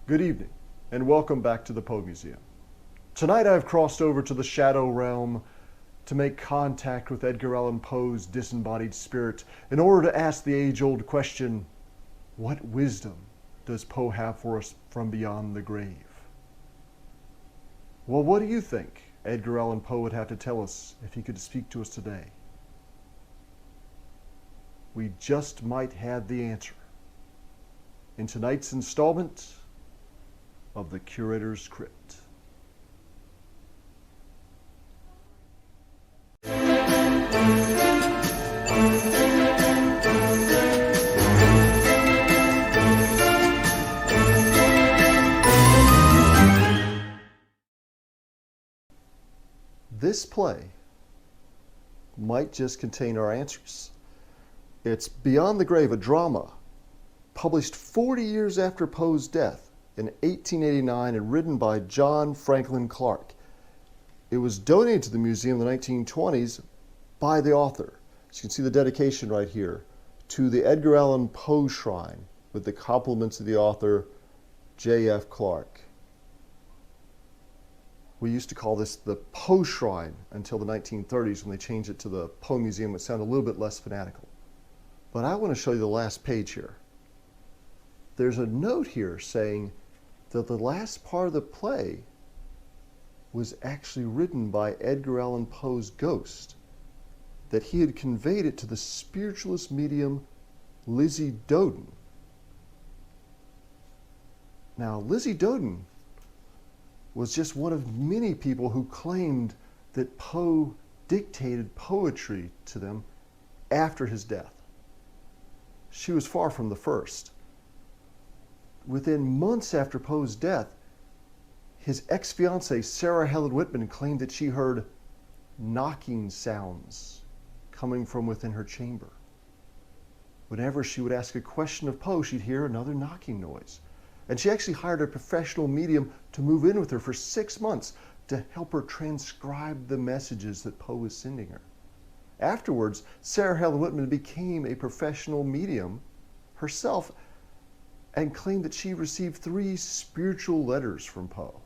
Good evening, and welcome back to the Poe Museum. Tonight I've crossed over to the Shadow Realm to make contact with Edgar Allan Poe's disembodied spirit in order to ask the age-old question, what wisdom does Poe have for us from beyond the grave? Well, what do you think Edgar Allan Poe would have to tell us if he could speak to us today? We just might have the answer in tonight's installment of the Curator's Crypt. This play might just contain our answers. It's Beyond the Grave, a drama published 40 years after Poe's death in 1889 and written by John Franklin Clark. It was donated to the museum in the 1920s by the author. As you can see the dedication right here, to the Edgar Allan Poe Shrine, with the compliments of the author, J.F. Clark. We used to call this the Poe Shrine until the 1930s when they changed it to the Poe Museum, which sounded a little bit less fanatical. But I want to show you the last page here. There's a note here saying that the last part of the play was actually written by Edgar Allan Poe's ghost, that he had conveyed it to the spiritualist medium Lizzie Doyle. Now, Lizzie Doyle was just one of many people who claimed that Poe dictated poetry to them after his death. She was far from the first. Within months after Poe's death, his ex-fiancée, Sarah Helen Whitman, claimed that she heard knocking sounds coming from within her chamber. Whenever she would ask a question of Poe, she'd hear another knocking noise. And she actually hired a professional medium to move in with her for 6 months to help her transcribe the messages that Poe was sending her. Afterwards, Sarah Helen Whitman became a professional medium herself and claimed that she received 3 spiritual letters from Poe.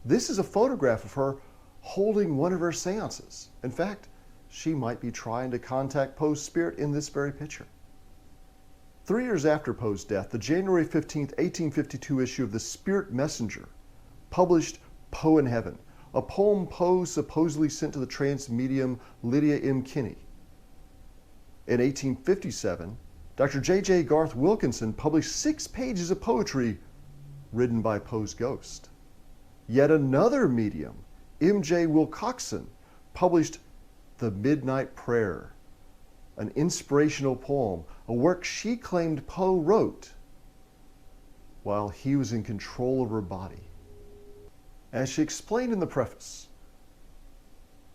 This is a photograph of her holding one of her seances. In fact, she might be trying to contact Poe's spirit in this very picture. 3 years after Poe's death, the January 15th, 1852 issue of the Spirit Messenger published Poe in Heaven, a poem Poe supposedly sent to the trance medium Lydia M. Kinney. In 1857, Dr. J.J. Garth Wilkinson published 6 pages of poetry written by Poe's ghost. Yet another medium, M.J. Wilcoxon, published The Midnight Prayer, an inspirational poem, a work she claimed Poe wrote while he was in control of her body. As she explained in the preface,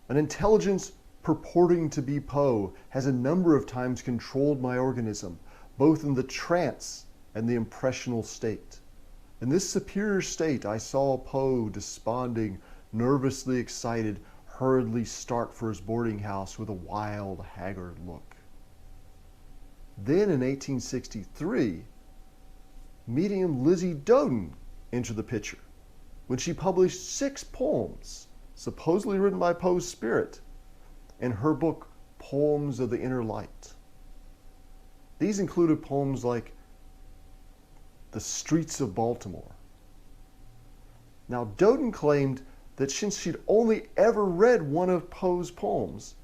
an intelligence purporting to be Poe has a number of times controlled my organism, both in the trance and the impressional state. In this superior state, I saw Poe desponding, nervously excited, hurriedly start for his boarding house with a wild, haggard look. Then in 1863, medium Lizzie Doyle entered the picture when she published 6 poems, supposedly written by Poe's spirit, in her book, Poems of the Inner Light. These included poems like The Streets of Baltimore. Now, Doyle claimed that since she'd only ever read one of Poe's poems,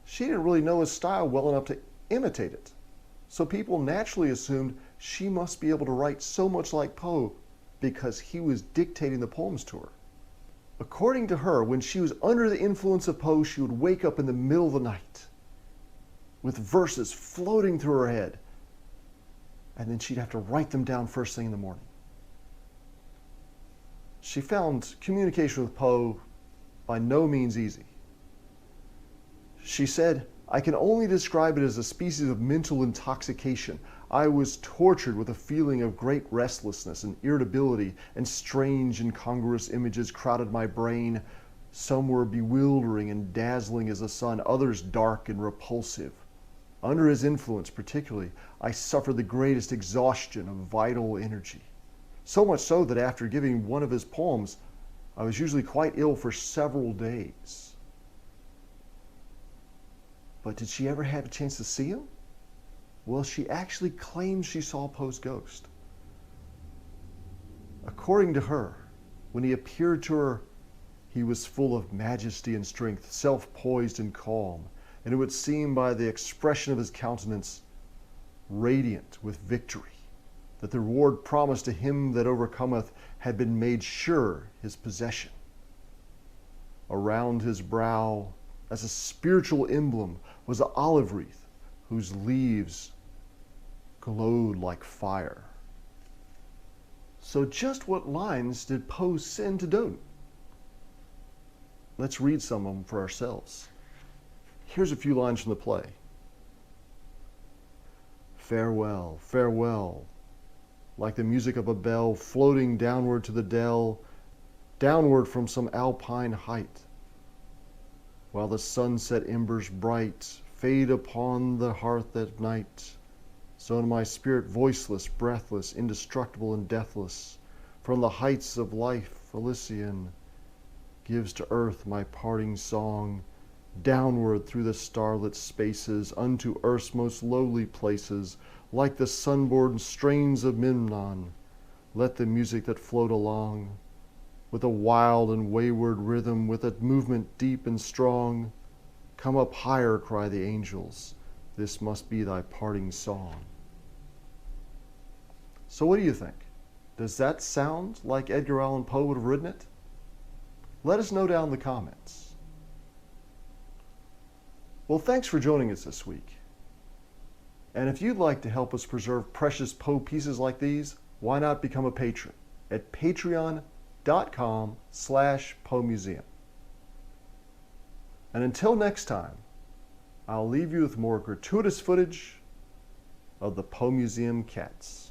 she didn't really know his style well enough to imitate it. So people naturally assumed she must be able to write so much like Poe because he was dictating the poems to her. According to her, when she was under the influence of Poe, she would wake up in the middle of the night with verses floating through her head, and then she'd have to write them down first thing in the morning. She found communication with Poe by no means easy. She said, I can only describe it as a species of mental intoxication. I was tortured with a feeling of great restlessness and irritability, and strange incongruous images crowded my brain. Some were bewildering and dazzling as the sun, others dark and repulsive. Under his influence particularly, I suffered the greatest exhaustion of vital energy. So much so that after giving one of his poems, I was usually quite ill for several days. But did she ever have a chance to see him? Well, she actually claims she saw Poe's ghost. According to her, when he appeared to her, he was full of majesty and strength, self-poised and calm, and it would seem by the expression of his countenance, radiant with victory, that the reward promised to him that overcometh had been made sure his possession. Around his brow, as a spiritual emblem, was an olive wreath whose leaves glowed like fire. So just what lines did Poe send to Doden? Let's read some of them for ourselves. Here's a few lines from the play. Farewell, farewell, like the music of a bell floating downward to the dell, downward from some alpine height, while the sunset embers bright fade upon the hearth at night. So in my spirit voiceless, breathless, indestructible and deathless, from the heights of life Elysian, gives to earth my parting song, downward through the starlit spaces, unto earth's most lowly places, like the sunborn strains of Memnon. Let the music that float along, with a wild and wayward rhythm, with a movement deep and strong, come up higher, cry the angels, this must be thy parting song. So what do you think? Does that sound like Edgar Allan Poe would have written it? Let us know down in the comments. Well, thanks for joining us this week. And if you'd like to help us preserve precious Poe pieces like these, why not become a patron at patreon.com/PoeMuseum. And until next time, I'll leave you with more gratuitous footage of the Poe Museum cats.